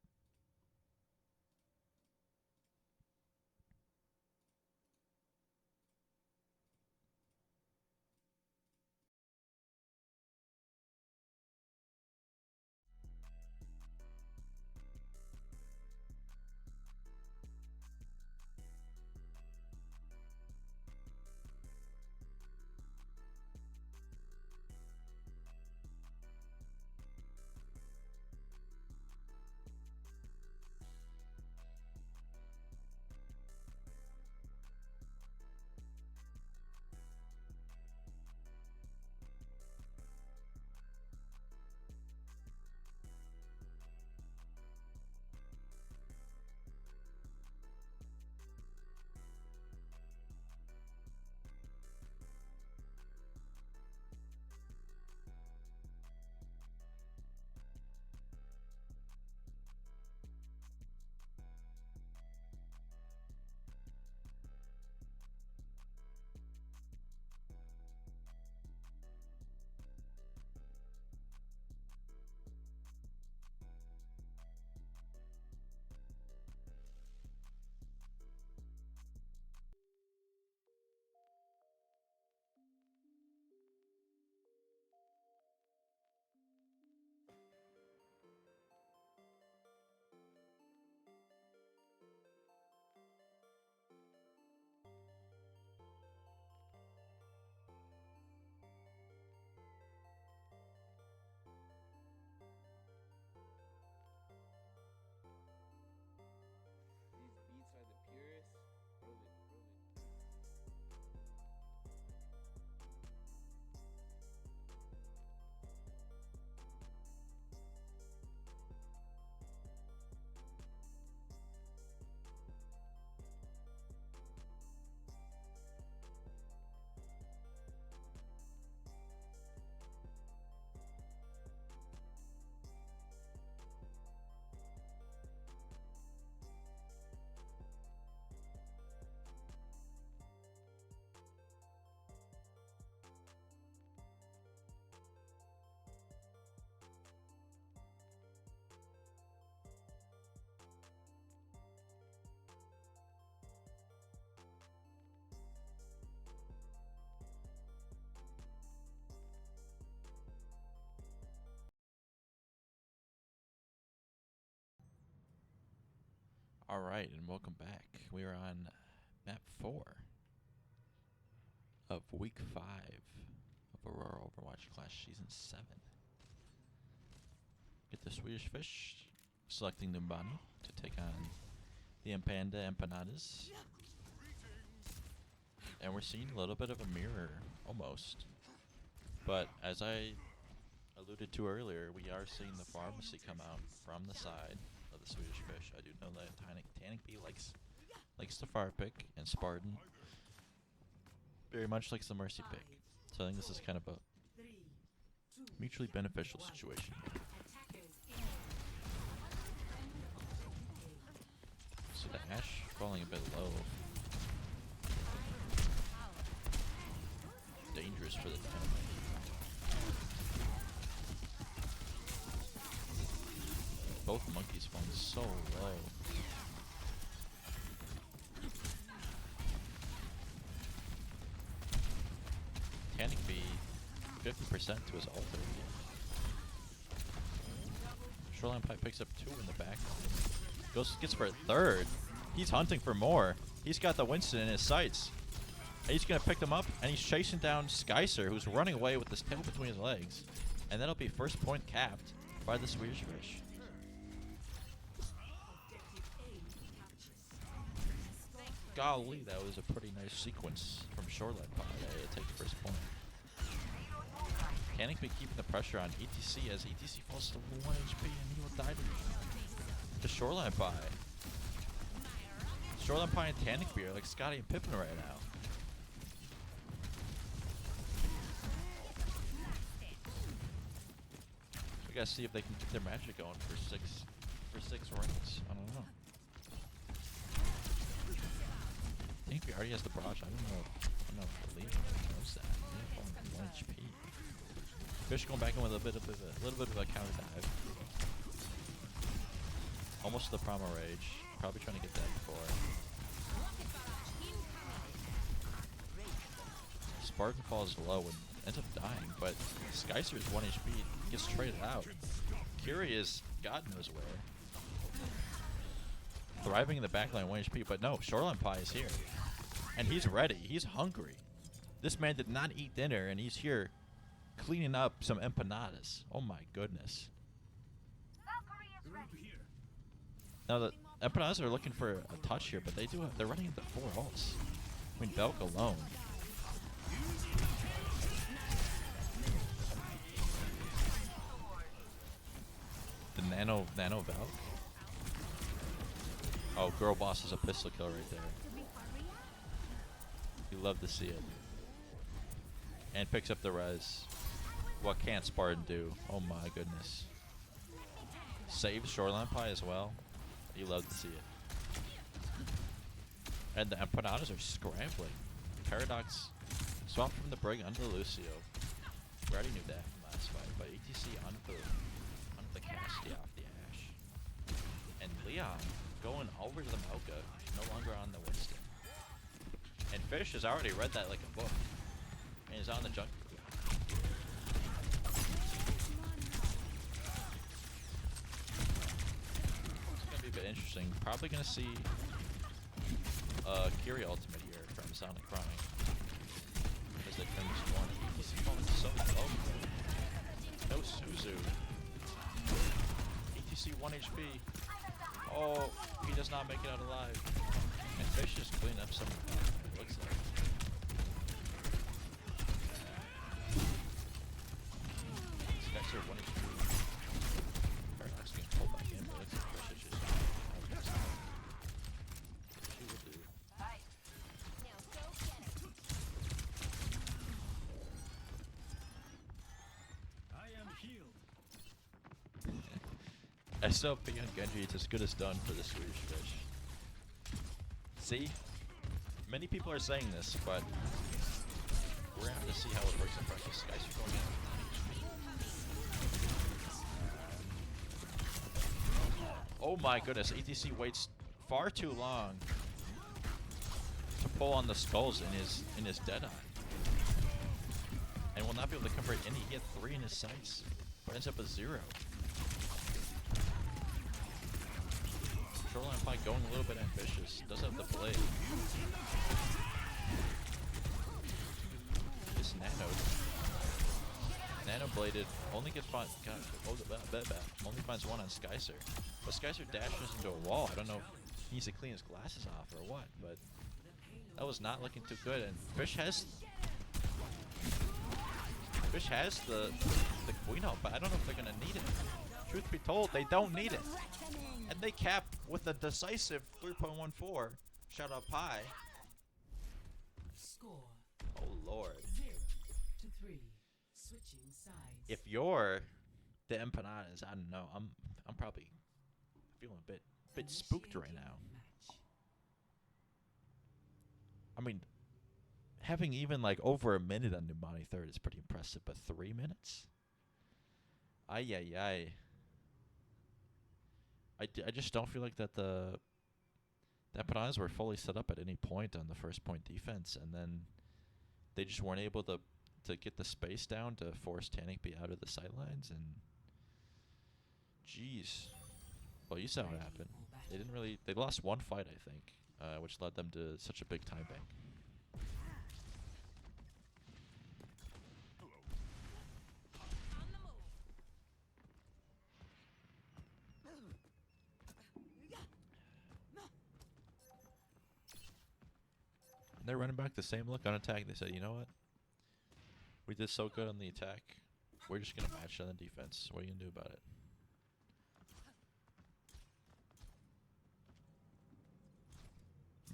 All right, and welcome back. We are on map 4 of week 5 of Aurora Overwatch Clash Season 7. Get the Swedish Fish, selecting Mpanda to take on the Mpanda Empanadas. And we're seeing a little bit of a mirror, almost. But as I alluded to earlier, we are seeing the pharmacy come out from the side of the Swedish Fish. I do know that Tannic B likes the fire pick, and Spartan very much likes the mercy pick. So I think this is kind of a mutually beneficial situation. So the Ashe falling a bit low. Dangerous for the Tannic. Both monkeys falling so low. Tannic B 50% to his altar. Shoreline Pipe picks up 2 in the back. Gets for a third. He's hunting for more. He's got the Winston in his sights. And he's going to pick them up, and he's chasing down Skyser, who's running away with his tail between his legs. And that'll be first point capped by the Swedish Fish. Golly, that was a pretty nice sequence from Shoreline Pie to take the first point. Tannic be keeping the pressure on ETC as ETC falls to 1 HP and he will die to Shoreline Pie. Shoreline Pie and Tannic be are like Scotty and Pippin right now. We gotta see if they can keep their magic going for six rings. I don't know. I think he already has the barrage. I don't know if the lead knows that. Yeah, 1 HP. Fish going back in with a little bit of a counter dive. Almost to the Promo Rage. Probably trying to get that before. Spartan falls low and ends up dying, but Skyser is 1 HP. Gets traded out. Curie is God knows where. Thriving in the backline, 1 HP, but no, Shoreline Pie is here. And he's ready. He's hungry. This man did not eat dinner, and he's here cleaning up some empanadas. Oh my goodness. Now the empanadas are looking for a touch here, but they're running into 4 ults. I mean, Belk alone. The nano Belk. Oh, Girl Boss is a pistol kill right there. You love to see it. And picks up the res. What can't Spartan do? Oh my goodness. Saves Shoreline Pie as well. You love to see it. And the Empanadas are scrambling. Paradox swapped from the Brig under the Lucio. We already knew that from last fight, but ETC onto the Casty off the Ashe. And Leon going over to the Mocha, no longer on the Winston. And Fish has already read that like a book. And is on the junk. It's gonna be a bit interesting. Probably gonna see Kiri ultimate here from Sonic Crying. As they finish one. He's falling so low. No Suzu. ETC 1 HP. Oh, he does not make it out alive. And Fish is cleaning up some it looks like. These guys are 1 HP. Paradox getting pulled back in, but it looks like Fish is just she will do. I am healed. SLP on Genji, it's as good as done for the Swedish Fish. See? Many people are saying this, but we're going to have to see how it works in practice. Guys are going in. Oh my goodness, ETC waits far too long to pull on the skulls in his Deadeye. And will not be able to convert any. He had 3 in his sights, but ends up with 0. Shoreline Pie going a little bit ambitious. Does have the blade. This Nano bladed only gets only finds one on Skycer. But Skycer dashes into a wall. I don't know if he needs to clean his glasses off or what, but that was not looking too good. And Fish has the Queen Ult, but I don't know if they're gonna need it. Truth be told, they don't need it. And they cap with a decisive 3.14. Shout out Pie. Score Oh Lord. 0-3. Switching sides. If you're the Empanadas, I don't know. I'm probably feeling a bit spooked right now. Match. I mean, having even like over a minute on Numani third is pretty impressive, but 3 minutes? I just don't feel like that the Empanadas were fully set up at any point on the first point defense, and then they just weren't able to get the space down to force Tanikby out of the sightlines, and jeez. Well, you saw what happened. They lost one fight, I think, which led them to such a big time bank. They're running back the same look on attack. They said, you know what? We did so good on the attack. We're just going to match on the defense. What are you going to do about it?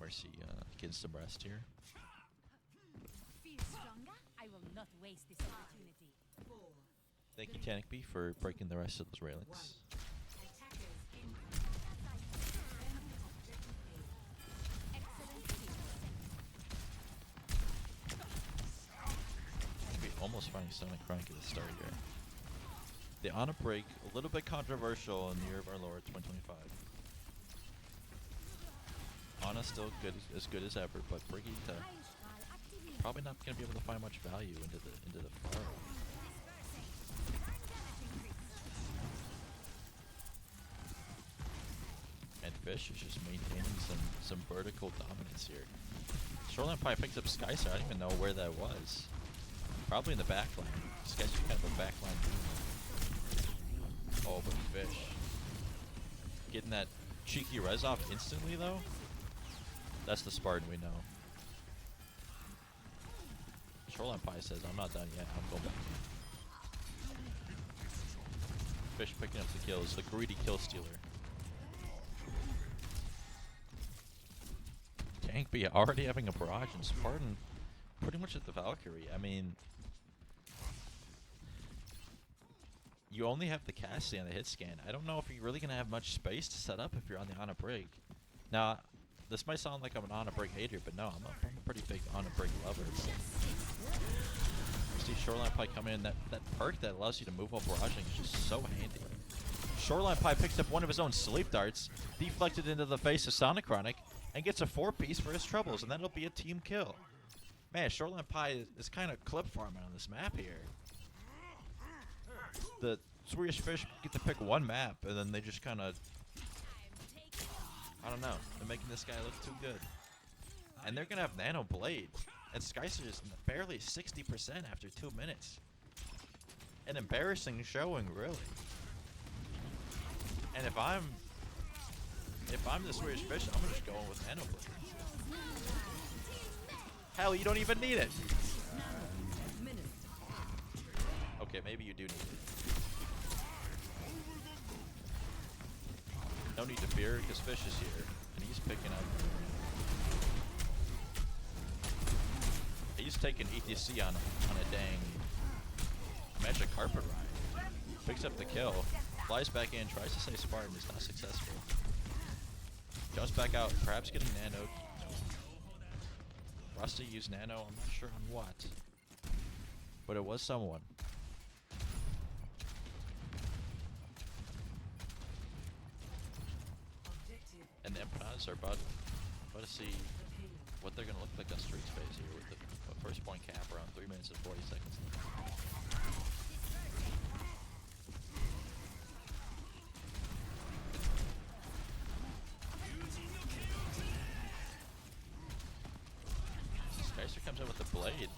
Mercy getting some rest here. Feel stronger? I will not waste this opportunity. 4. Thank you, Tanikby, for breaking the rest of those railings. Attackers in. Excellent teamwork. Almost finding Sonic Chronic at the start here. The Honor Break, a little bit controversial in the year of our Lord 2025. Ana still as good as ever, but Brigitte probably not going to be able to find much value into the far. And Fish is just maintaining some vertical dominance here. Shoreline Pie picks up Skycer. I don't even know where that was. Probably in the back line. Skycer kind of a back line. Oh, but Fish getting that cheeky res off instantly though. That's the Spartan we know. Shoreline Pie says, I'm not done yet. I'm going back. Fish picking up the kills. The greedy kill stealer. Tankby already having a barrage, and Spartan pretty much at the Valkyrie. I mean, you only have the Cassie on the hit scan. I don't know if you're really going to have much space to set up if you're on the Ana Break. Now, this might sound like I'm an Ana Break hater, but no, I'm a pretty big Ana Break lover. You see Shoreline Pie come in, that perk that allows you to move while barraging is just so handy. Shoreline Pie picks up one of his own sleep darts, deflected into the face of Sonic Chronic, and gets a 4-piece for his troubles, and that'll be a team kill. Man, Shoreline Pie is kind of clip farming on this map here. The Swedish Fish get to pick one map, and then they just kind of, I don't know, they're making this guy look too good. And they're going to have Nano Blade, and Skycer is barely 60% after 2 minutes. An embarrassing showing, really. And if I'm the Swedish Fish, I'm just going with Nano Blade. Hell, you don't even need it. Okay, maybe you do need it. No need to fear, because Fish is here, and he's picking up. He's taking ETC on a dang magic carpet ride. Picks up the kill, flies back in, tries to save Spartan, is not successful. Jumps back out, perhaps getting nanoed. Rusty used nano, I'm not sure on what. But it was someone. And the Empanadas are about to see what they're going to look like on Street Space here with the first point cap around 3 minutes and 40 seconds left. comes in with the blade,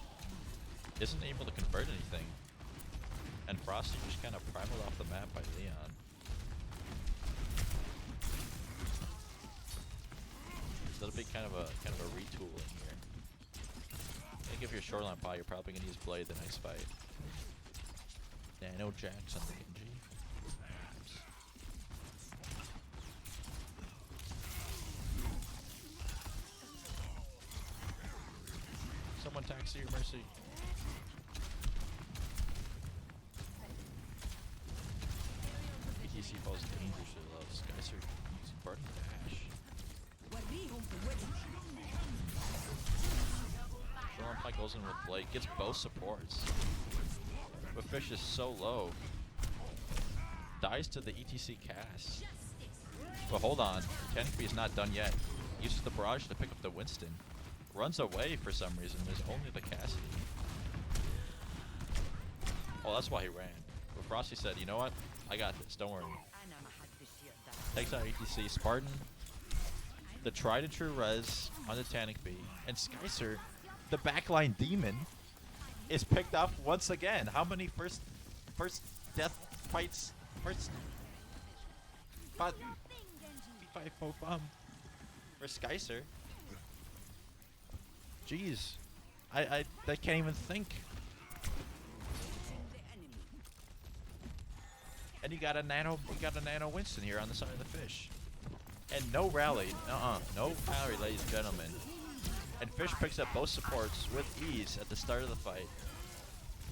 isn't able to convert anything. And Frosty just kind of primaled off the map by Leon. So that'll be kind of a retooling here. I think if you're Shoreline Pie, you're probably gonna use Blade the next fight. Nano Jax on the Genji. Someone taxi or mercy. ETC falls dangerously low. This guy's using Burning Dash. Shoreline Pie goes in with Blade, gets both supports. But Fish is so low. Dies to the ETC cast. But hold on, Canopy is not done yet. Uses the barrage to pick up the Winston. Runs away for some reason. There's only the Cassidy. Oh, that's why he ran. But Frosty said, you know what? I got this. Don't worry. Takes out ETC. Spartan. The tried and true res on the Tanic B. And Skycer, the backline demon, is picked up once again. How many first death fights? First but B5 bomb for Skycer. Jeez. I can't even think. And you got a nano Winston here on the side of the Fish. And no rally. No rally, ladies and gentlemen. And Fish picks up both supports with ease at the start of the fight.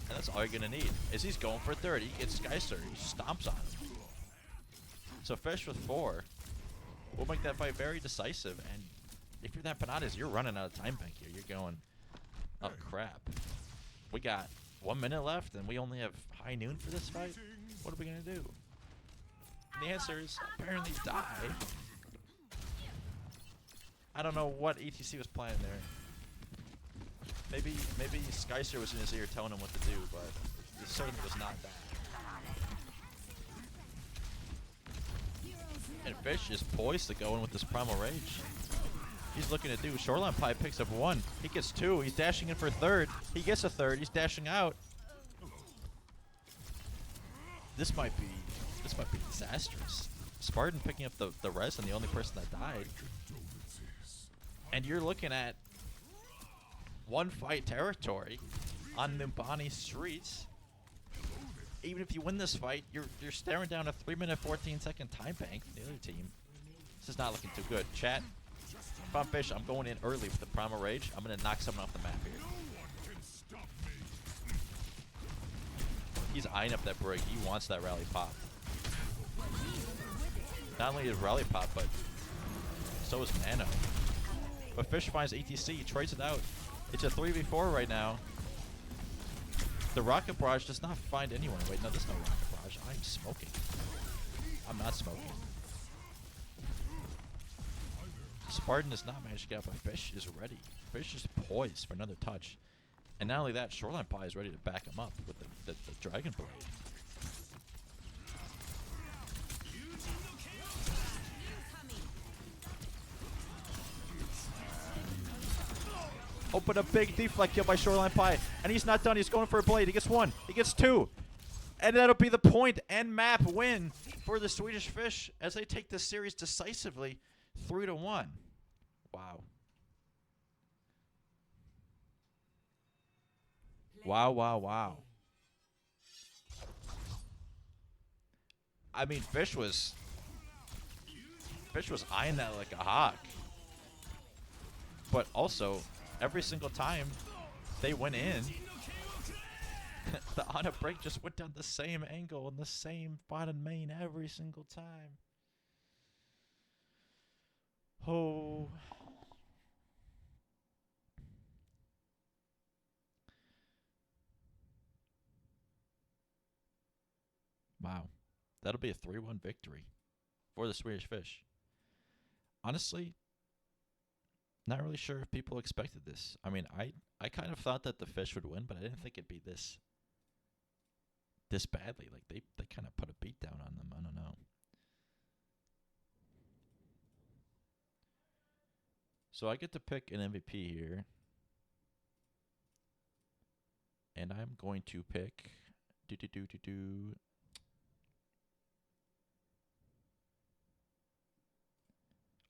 And that's all you're gonna need. Is he's going for 30, he gets Skyster, he stomps on him. So Fish with 4 will make that fight very decisive. And if you're that Empanadas, you're running out of time bank here. You're going, oh crap. We got 1 minute left and we only have high noon for this fight? What are we gonna do? And the answer is apparently die. I don't know what ETC was playing there. Maybe Skycer was in his ear telling him what to do, but it certainly was not that. And Fish is poised to go in with this Primal Rage. He's looking to do. Shoreline Pie picks up 1. He gets 2. He's dashing in for 3rd. He gets a 3rd. He's dashing out. This might be disastrous. Spartan picking up the res and the only person that died. And you're looking at 1 fight territory on Numbani streets. Even if you win this fight, you're staring down a 3-minute 14-second time bank from the other team. This is not looking too good. Chat, if I'm Fish, I'm going in early with the Primal Rage. I'm gonna knock someone off the map here. He's eyeing up that break. He wants that rally pop. Not only is rally pop, but so is Nano. But Fish finds ETC, trades it out. It's a 3v4 right now. The Rocket Barrage does not find anyone. Wait, no, there's no Rocket Barrage. I'm smoking. I'm not smoking. Spartan does not manage to get up, but Fish is ready. Fish is poised for another touch. And not only that, Shoreline Pie is ready to back him up with the Dragon Blade. Oh, but a big deflect kill by Shoreline Pie. And he's not done. He's going for a blade. He gets 1. He gets 2. And that'll be the point and map win for the Swedish Fish as they take this series decisively 3-1. Wow. Wow, wow, wow. I mean, Fish was eyeing that like a hawk. But also, every single time they went in, the on a break just went down the same angle and the same bottom main every single time. Oh. Wow. That'll be a 3-1 victory for the Swedish Fish. Honestly, not really sure if people expected this. I mean, I kind of thought that the Fish would win, but I didn't think it'd be this badly. Like, they kind of put a beat down on them. I don't know. So I get to pick an MVP here. And I'm going to pick do.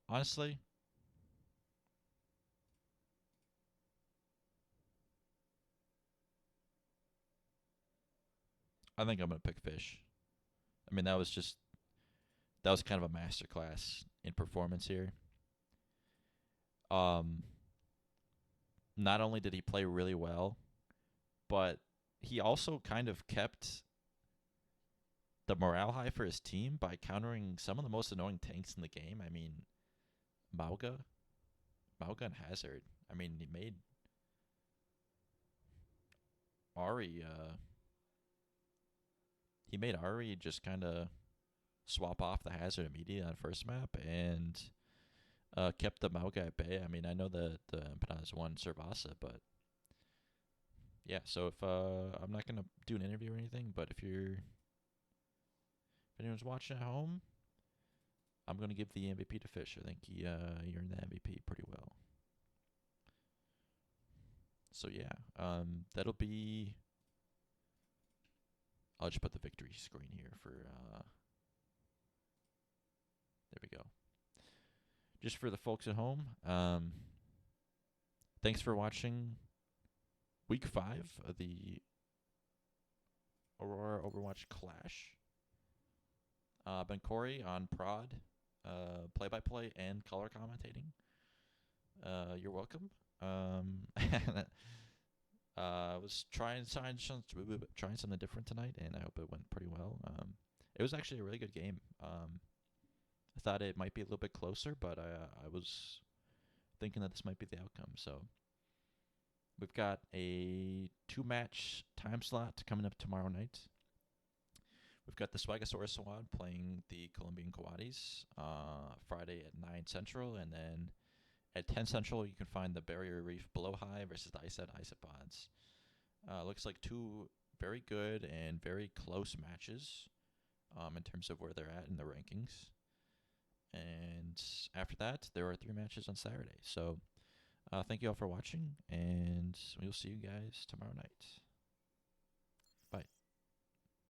Honestly, I think I'm gonna pick Fish. I mean, that was kind of a masterclass in performance here. Um, not only did he play really well, but he also kind of kept the morale high for his team by countering some of the most annoying tanks in the game. I mean, Mauga and Hazard. I mean, he made Ari just kind of swap off the Hazard immediately on first map and kept the Mauga at bay. I mean, I know that the Empanadas won Cervasa, but yeah. So if I'm not gonna do an interview or anything, but if anyone's watching at home, I'm gonna give the MVP to Fish. I think he earned the MVP pretty well. So yeah, that'll be. I'll just put the victory screen here for. There we go. Just for the folks at home, thanks for watching Week 5 of the Aurora Overwatch Clash. Ben Corey on prod, play-by-play, and color commentating. You're welcome. I was trying something different tonight, and I hope it went pretty well. It was actually a really good game. I thought it might be a little bit closer, but I was thinking that this might be the outcome. So we've got a 2-match time slot coming up tomorrow night. We've got the Swagasaurus Squad playing the Colombian Coatis Friday at 9 Central, and then at 10 Central you can find the Barrier Reef Blow High versus the Isopods. Looks like two very good and very close matches in terms of where they're at in the rankings. And after that, there are 3 matches on Saturday. So thank you all for watching, and we'll see you guys tomorrow night.